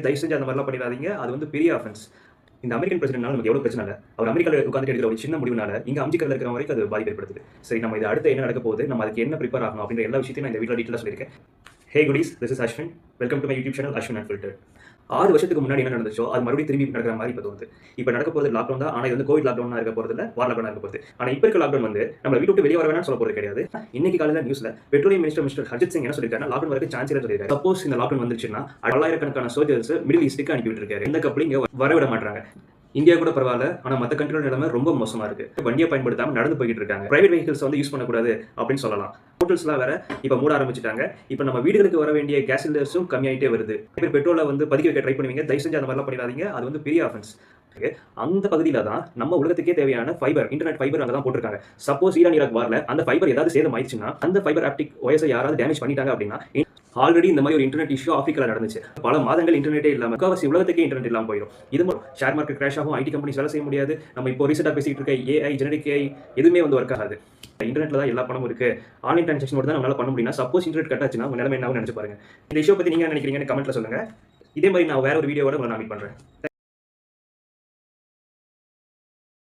தயவு செஞ்சு அந்த மாதிரிலாம் பண்ணிடாதீங்க. அது வந்து பெரிய ஆஃபென்ஸ். இந்த அமெரிக்கன் பிரசிடென்ட்னால நமக்கு எவ்வளவு பிரச்சனை இல்ல. அவர் அமெரிக்கால உட்கார்ந்துட்டு எடுக்கிற ஒரு சின்ன முடிவுனால, இங்க அமெரிக்கால இருக்கிற வரைக்கும் அது பாதிப்பு ஏற்படுத்துது. சரி நம்ம இது அடுத்து என்ன நடக்க போகுது? நம்ம அதுக்கு என்ன பிரிப்பேர் ஆகணும் அப்படின்ற எல்லா விஷயத்தையும் நான் இந்த வீடியோல டீடைலா சொல்லியிருக்கேன். Hey cuties, this is Ashwin. Welcome to my YouTube channel Ashwin unfiltered. 6 வருஷத்துக்கு முன்னாடி என்ன நடந்துச்சோ, அது மறுபடியும் திரும்பி நடக்கிற மாரி இப்ப தோணுது. இப்ப நடக்க போறது லாக்டவுன் தான். ஆனா இது வந்து கோவிட் லாக்டவுனா இருக்க போறது இல்ல, வார் லாக்டவுனா இருக்க போகுது. ஆனா இப்ப இருக்க லாக்டவுன் வந்து நம்மள வீட்ட விட்டு வெளிய வர வேணாம்னு சொல்ல போறது கிடையாது. இன்னைக்கு காலையில நியூஸ்ல petroleum minister mister Harjit Singh என்ன சொல்லிருக்காருன்னா, லாக்டவுன் வரைக்கும் சான்ஸ் இல்லன்னு சொல்லிருக்காரு. சப்போஸ் இந்த லாக்டவுன் வந்துச்சுன்னா, பல்லாயிரக்கணக்கான சோல்ஜர்ஸ் மிடில் ஈஸ்ட்க்கு அனுப்பி விட்டுருக்காரு. எந்த கப்பலும் இங்க வரவிட மாட்டாங்க. இந்தியா கூட பரவாயில்ல, ஆனா மத்த கண்ட்ரியோட நிலைமை ரொம்ப மோசமா இருக்கு. வண்டியை பயன்படுத்தாம நடந்து போயிட்டு இருக்காங்க. பிரைவேட் வெஹிக்கிள்ஸ் வந்து யூஸ் பண்ணக்கூடாது அப்படின்னு சொல்லலாம். ஹோட்டல்ஸ்லாம் வேற இப்ப மூட ஆரம்பிச்சிட்டாங்க. இப்ப நம்ம வீடுகளுக்கு வர வேண்டிய கேஸ் சிலிண்டர்ஸும் கம்மியாயிட்டே வருது. பெட்ரோலை வந்து பதுக்கி வைக்க ட்ரை பண்ணுவீங்க. தயவு செஞ்சு அந்த மாதிரிலாம் பண்ணிடாதீங்க. அது வந்து பெரிய ஆஃபென்ஸ். அந்த பகுதியில தான் நம்ம உலகத்துக்கே தேவையான ஃபைபர், இன்டர்நெட் ஃபைபர் அங்க தான் போட்டிருக்காங்க. சப்போஸ் ஈரான் ஈராக் வார்ல அந்த ஃபைபர் ஏதாவது சேதம் ஆயிடுச்சுன்னா, அந்த ஃபைபர் ஆப்டிக் ஒயர்ஸை யாராவது டேமேஜ் பண்ணிட்டாங்க அப்படின்னா, ஆல்ரெடி இந்த மாதிரி ஒரு இன்டர்நெட் இஷ்யூ ஆப்பிரிக்கால நடந்துச்சு. பல மாதங்கள் இன்டர்நெட்டே இல்லாம முக்காவாசி உலகத்துக்கே இன்டர்நெட் இல்லாம போயிடும். இது ஷேர் மார்க்கெட் கிராஷ் ஆகும், ஐடி கம்பெனிஸ் வேலை செய்ய முடியாது. நம்ம இப்போ ரீசெண்டா பேசிட்டு இருக்க ஏஐ, ஜெனடிக் ஏஐ எதுவுமே வந்து ஒர்க் ஆகாது. இன்டர்நெட்ல தான் எல்லா பணமும் இருக்கு. ஆன்லைன் டிரான்சாக்ஷன் மட்டும் தான் நம்மளால பண்ண முடியும்னா, சப்போஸ் இன்டர்நெட் கட் ஆச்சுன்னா உங்க நிலைமை என்ன ஆகும்னு நினைச்சு பாருங்க. இந்த இஷ்யூ பத்தி நீங்க என்ன நினைக்கிறீங்கன்னு கமெண்ட்ல சொல்லுங்க. இதே மாதிரி நான் வேற ஒரு வீடியோவோட உங்களை நான் மீட் பண்றேன்.